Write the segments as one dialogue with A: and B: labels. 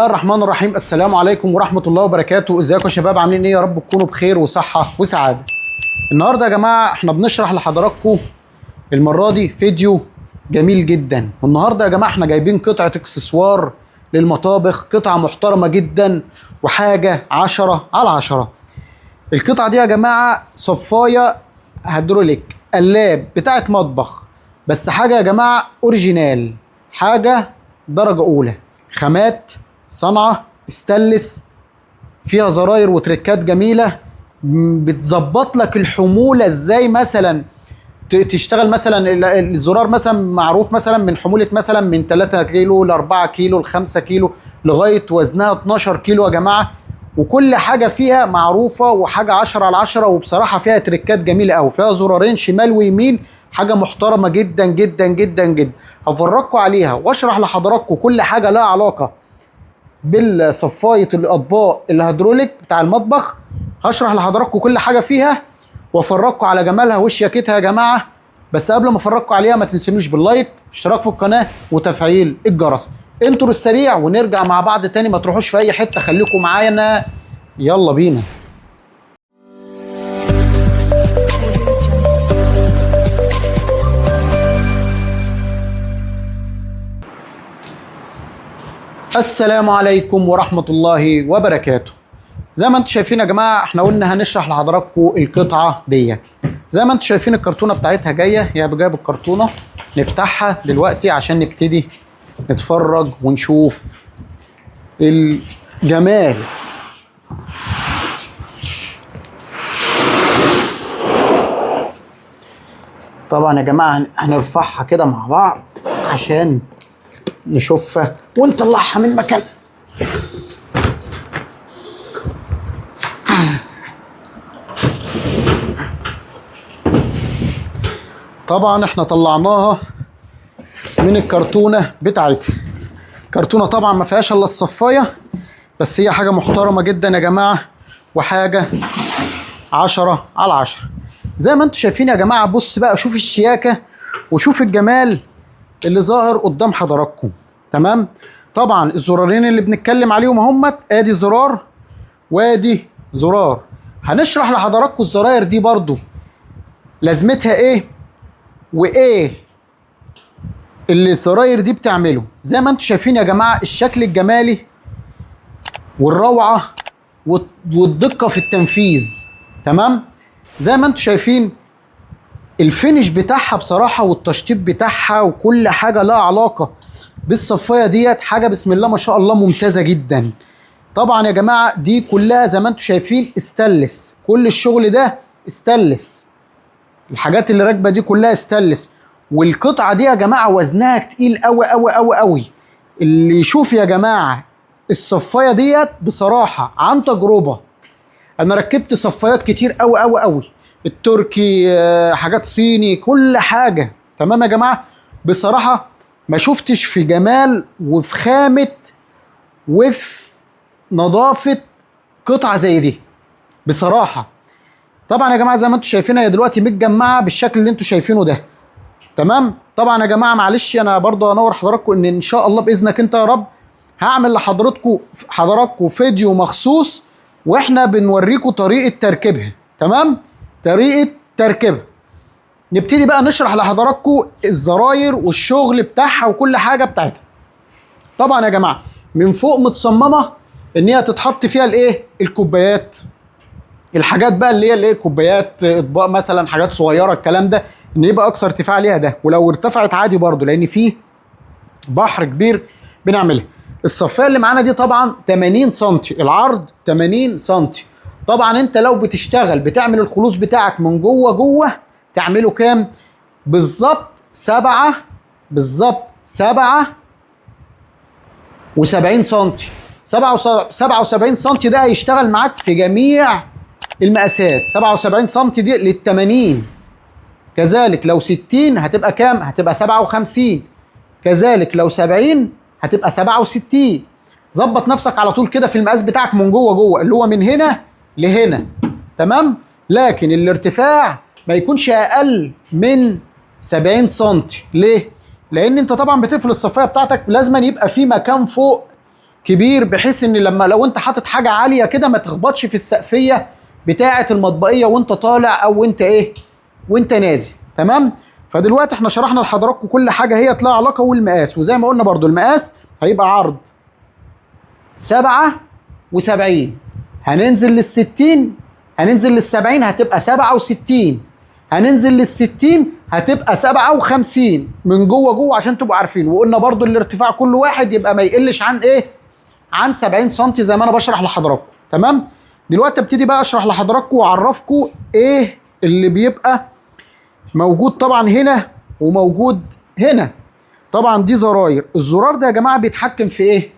A: الله الرحمن الرحيم. السلام عليكم ورحمة الله وبركاته. ازيكم يا شباب، عاملين ايه؟ يا رب تكونوا بخير وصحة وسعادة. النهارده يا جماعة احنا بنشرح لحضراتكم المرة دي فيديو جميل جدا، والنهارده يا جماعة احنا جايبين قطعة اكسسوار للمطابخ، قطعة محترمة جدا وحاجة 10/10. القطعة دي يا جماعة صفاية هيدروليك قلاب بتاعت مطبخ، بس حاجة يا جماعة اوريجينال، حاجة درجة أولى، خامات صنعة استانلس، فيها زراير وتركات جميلة بتظبط لك الحمولة ازاي. مثلا تشتغل مثلا الزرار مثلا معروف مثلا من حمولة مثلا من 3 كيلو ل 4 كيلو ل 5 كيلو لغاية وزنها 12 كيلو يا جماعة، وكل حاجة فيها معروفة وحاجة 10/10. وبصراحة فيها تركات جميلة قوي، فيها زرارين شمال ويمين، حاجة محترمة جدا جدا جدا جدا. هفرجكم عليها واشرح لحضراتكم كل حاجة لها علاقة بالصفاية الاطباق الهيدروليك بتاع المطبخ. هشرح لحضراتكم كل حاجة فيها وافرجكم على جمالها وشياكتها يا جماعة. بس قبل ما افرجكم عليها ما تنسونوش باللايك، اشتراك في القناة، وتفعيل الجرس. انتوا السريع ونرجع مع بعض تاني، ما تروحوش في اي حتة، خليكم معانا، يلا بينا. السلام عليكم ورحمة الله وبركاته. زي ما انتم شايفين يا جماعة احنا قلنا هنشرح لحضراتكم القطعة ديت. زي ما انتم شايفين الكرتونة بتاعتها جاية، هي جاية بالكرتونة. نفتحها دلوقتي عشان نبتدي نتفرج ونشوف الجمال. طبعا يا جماعة هنرفعها كده مع بعض عشان نشوفها ونطلعها من مكان. طبعا احنا طلعناها من الكرتونة بتاعتها. كرتونة طبعا ما فيهاش الا الصفاية، بس هي حاجة محترمة جدا يا جماعة وحاجة 10/10. زي ما انتم شايفين يا جماعة، بص بقى، شوف الشياكة وشوف الجمال اللي ظاهر قدام حضراتكم. تمام. طبعا الزرارين اللي بنتكلم عليهم همت، ادي زرار وادي زرار. هنشرح لحضراتكم الزراير دي برضو لازمتها ايه وايه اللي الزراير دي بتعمله. زي ما انتم شايفين يا جماعة الشكل الجمالي والروعة والدقة في التنفيذ. تمام. زي ما انتم شايفين الفينش بتاعها بصراحة والتشطيب بتاعها وكل حاجة لها علاقة بالصفاية ديت، حاجة بسم الله ما شاء الله ممتازة جدا. طبعا يا جماعة دي كلها زي ما انتم شايفين استانلس، كل الشغل ده استانلس، الحاجات اللي راكبة دي كلها استانلس. والقطعة دي يا جماعة وزنها تقيل قوي قوي قوي قوي. اللي يشوف يا جماعة الصفاية ديت بصراحة عن تجربة، انا ركبت صفايات كتير قوي قوي قوي، التركي، حاجات صيني، كل حاجة. تمام يا جماعة. بصراحة ما شفتش في جمال وفي خامة وفي نظافة قطعة زي دي بصراحة. طبعا يا جماعة زي ما انتم شايفينها هي دلوقتي متجمعة بالشكل اللي انتم شايفينه ده. تمام. طبعا يا جماعة معلش انا برضه هنور حضراتكم ان شاء الله باذنك انت يا رب هعمل لحضراتكم فيديو مخصوص واحنا بنوريكم طريقة تركيبها. تمام. طريقة تركيبها. نبتدي بقى نشرح لحضراتكم الزراير والشغل بتاعها وكل حاجة بتاعتها. طبعا يا جماعة من فوق متصممة ان هي تتحط فيها الايه، الكوبايات، الحاجات بقى اللي هي الايه، كوبايات، اطباق مثلا، حاجات صغيرة، الكلام ده ان يبقى اقصى ارتفاع ليها ده، ولو ارتفعت عادي برضو لان فيه بحر كبير بنعملها. الصفايه اللي معانا دي طبعا 80 سم العرض، 80 سم. طبعا انت لو بتشتغل بتعمل الخلوص بتاعك من جوه جوه تعمله كام بالظبط؟ 77 سم. 77 سم ده هيشتغل معاك في جميع المقاسات. 77 سم دي لل80. كذلك لو 60 هتبقى كام؟ هتبقى 57. كذلك لو 70 هتبقى 67. ظبط نفسك على طول كده في المقاس بتاعك من جوه جوه اللي هو من هنا لهنا. تمام. لكن الارتفاع ما يكونش اقل من 70 سم. ليه؟ لان انت طبعا بتقفل الصفايه بتاعتك، لازم يبقى في مكان فوق كبير، بحيث ان لو انت حاطط حاجه عاليه كده ما تخبطش في السقفيه بتاعه المطبقيه وانت طالع او وانت ايه وانت نازل. تمام. فدلوقتي احنا شرحنا لحضراتكم كل حاجه هي لها علاقه، والمقاس، وزي ما قلنا برضو المقاس هيبقى عرض 77، هننزل لل60، هننزل لل70 هتبقى 67، هننزل لل60 هتبقى 57 من جوه عشان تبقوا عارفين. وقلنا برضو الارتفاع كل واحد يبقى ما يقلش عن ايه؟ عن 70 سم زي ما انا بشرح لحضراتكم. تمام. دلوقتي ابتدي بقى اشرح لحضراتكم واعرفكم ايه اللي بيبقى موجود طبعا هنا وموجود هنا. طبعا دي زراير. الزرار ده يا جماعه بيتحكم في ايه؟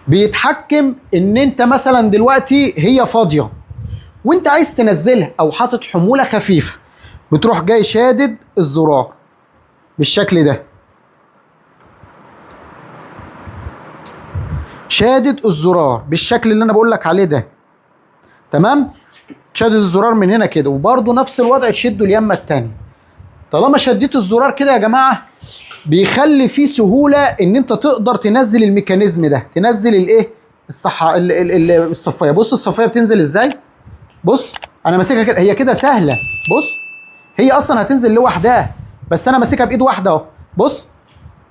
A: بيتحكم ان انت مثلا دلوقتي هي فاضيه وانت عايز تنزلها او حاطط حموله خفيفه، بتروح جاي شادد الزرار بالشكل ده، شادد الزرار بالشكل اللي انا بقول لك عليه ده. تمام. شادد الزرار من هنا كده، وبرده نفس الوضع تشده اليمه الثانيه. طالما شديت الزرار كده يا جماعه بيخلي فيه سهوله ان انت تقدر تنزل الميكانيزم ده، تنزل الايه؟ الصفايه. بص الصفايه بتنزل ازاي؟ بص انا ماسكها كده، هي كده سهله. بص هي اصلا هتنزل لوحدها بس انا ماسكها بايد واحده اهو. بص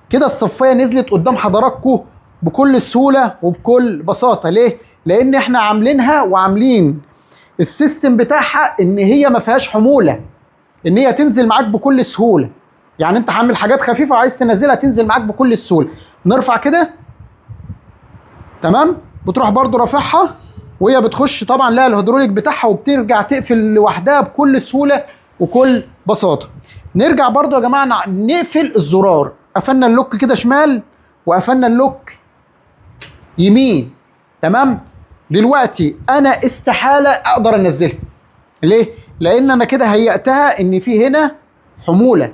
A: كده الصفايه نزلت قدام حضراتكم بكل سهوله وبكل بساطه. ليه؟ لان احنا عاملينها وعاملين السيستم بتاعها ان هي ما فيهاش حموله، ان هي تنزل معاك بكل سهوله. يعني انت حامل حاجات خفيفه وعايز تنزلها تنزل معاك بكل السهوله. نرفع كده. تمام. بتروح برضو رافعها وهي بتخش طبعا لها الهيدروليك بتاعها وبترجع تقفل لوحدها بكل سهوله وكل بساطه. نرجع برضو يا جماعه نقفل الزرار. قفلنا اللوك كده شمال وقفلنا اللوك يمين. تمام. دلوقتي انا استحاله اقدر انزلها. ليه؟ لان انا كده هيأتها ان في هنا حموله،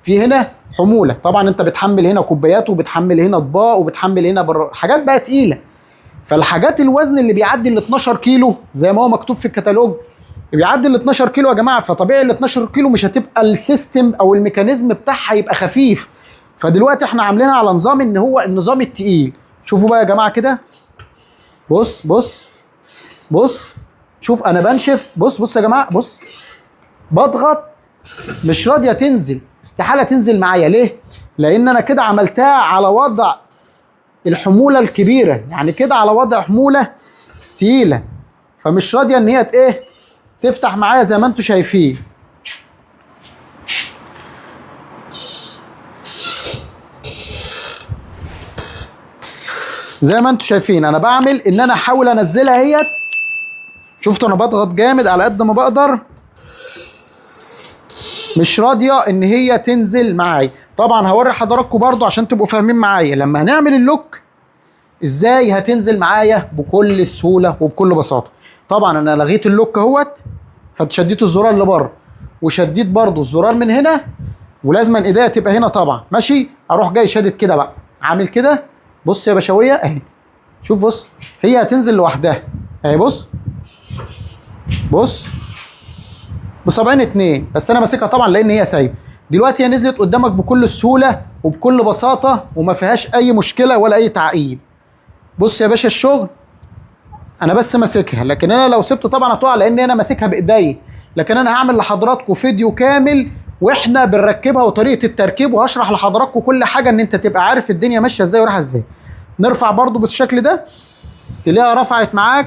A: في هنا حموله. طبعا انت بتحمل هنا كوبايات وبتحمل هنا اطباق وبتحمل هنا حاجات بقى تقيله. فالحاجات الوزن اللي بيعدي ال 12 كيلو زي ما هو مكتوب في الكتالوج بيعدي ال 12 كيلو يا جماعه، فطبيعي ال 12 كيلو مش هتبقى السيستم او الميكانيزم بتاعها يبقى خفيف. فدلوقتي احنا عاملينها على نظام ان هو النظام التقيل. شوفوا بقى يا جماعه كده. بص بص بص شوف انا بنشف. بص يا جماعه. بص بضغط مش راضيه تنزل، استحاله تنزل معايا. ليه؟ لان انا كده عملتها على وضع الحموله الكبيره، يعني كده على وضع حموله تقيله، فمش راضيه ان هي ايه تفتح معايا زي ما انتم شايفين. زي ما انتم شايفين انا بعمل ان انا احاول انزلها اهيت. شفتوا انا بضغط جامد على قد ما بقدر، مش راضيه ان هي تنزل معايا. طبعا هوري حضراتكم برضو عشان تبقوا فاهمين معايا لما هنعمل اللوك ازاي هتنزل معايا بكل سهوله وبكل بساطه. طبعا انا لغيت اللوك اهوت، فشديت الزرار اللي بره وشديت برضو الزرار من هنا، ولازم ايديا تبقى هنا طبعا. ماشي. اروح جاي شادد كده بقى، عامل كده. بص يا بشويه اهي. شوف بص هي هتنزل لوحدها اهي. بص بصبعين اتنين بس انا ماسكها طبعا لان هي سايبه. دلوقتي هي نزلت قدامك بكل سهوله وبكل بساطه وما فيهاش اي مشكله ولا اي تعقيد. بص يا باشا الشغل انا بس ماسكها، لكن انا لو سبت طبعا هتقع لان انا ماسكها بايدي. لكن انا هعمل لحضراتكم فيديو كامل واحنا بنركبها وطريقه التركيب، وهشرح لحضراتكم كل حاجه ان انت تبقى عارف الدنيا ماشيه ازاي ورايحه ازاي. نرفع برضو بالشكل ده تلاقيها رفعت معاك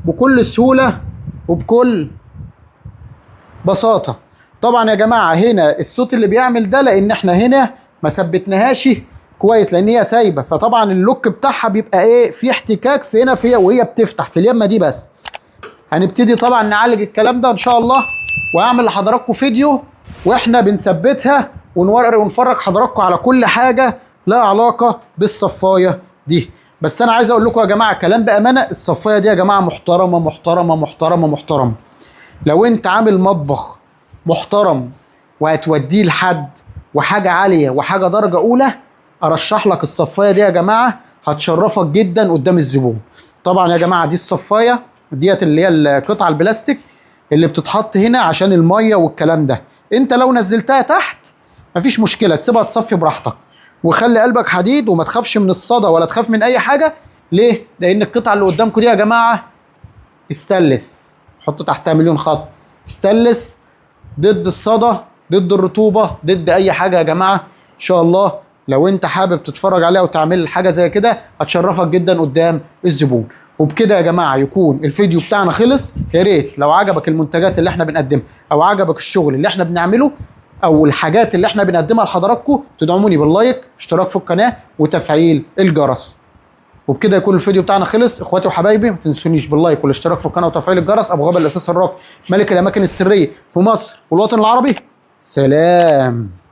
A: بكل سهوله وبكل بساطه. طبعا يا جماعه هنا الصوت اللي بيعمل ده لان احنا هنا ما ثبتناهاش كويس لان هي سايبه، فطبعا اللوك بتاعها بيبقى ايه في احتكاك في هنا فيها وهي بتفتح في اليمه دي. بس هنبتدي طبعا نعالج الكلام ده ان شاء الله، وهعمل لحضراتكم فيديو واحنا بنثبتها ونوري ونفرج حضراتكم على كل حاجه لها علاقه بالصفايه دي. بس انا عايز اقول لكم يا جماعه كلام بامانه، الصفايه دي يا جماعه محترمه محترمه محترمه محترمه. لو انت عامل مطبخ محترم وهتوديه لحد وحاجه عاليه وحاجه درجه اولى، ارشح لك الصفايه دي يا جماعه، هتشرفك جدا قدام الزبون. طبعا يا جماعه دي الصفايه ديت اللي هي القطعه البلاستيك اللي بتتحط هنا عشان الميه والكلام ده. انت لو نزلتها تحت مفيش مشكله، تسيبها تصفي براحتك. وخلي قلبك حديد وما تخافش من الصدى ولا تخاف من اي حاجه. ليه؟ لان القطعه اللي قدامكم دي يا جماعه استانلس، حطوا تحتها مليون خط. استانلس ضد الصدى، ضد الرطوبه، ضد اي حاجه يا جماعه. ان شاء الله لو انت حابب تتفرج عليها وتعمل حاجه زي كده هتشرفك جدا قدام الزبون. وبكده يا جماعه يكون الفيديو بتاعنا خلص. يا ريت لو عجبك المنتجات اللي احنا بنقدمها او عجبك الشغل اللي احنا بنعمله او الحاجات اللي احنا بنقدمها لحضراتكم تدعموني باللايك، اشتراك في القناه، وتفعيل الجرس. وبكده يكون الفيديو بتاعنا خلص. اخواتي وحبايبي ما تنسونيش باللايك والاشتراك في القناه وتفعيل الجرس. ابو غابه الاساس الراقي، ملك الاماكن السريه في مصر والوطن العربي. سلام.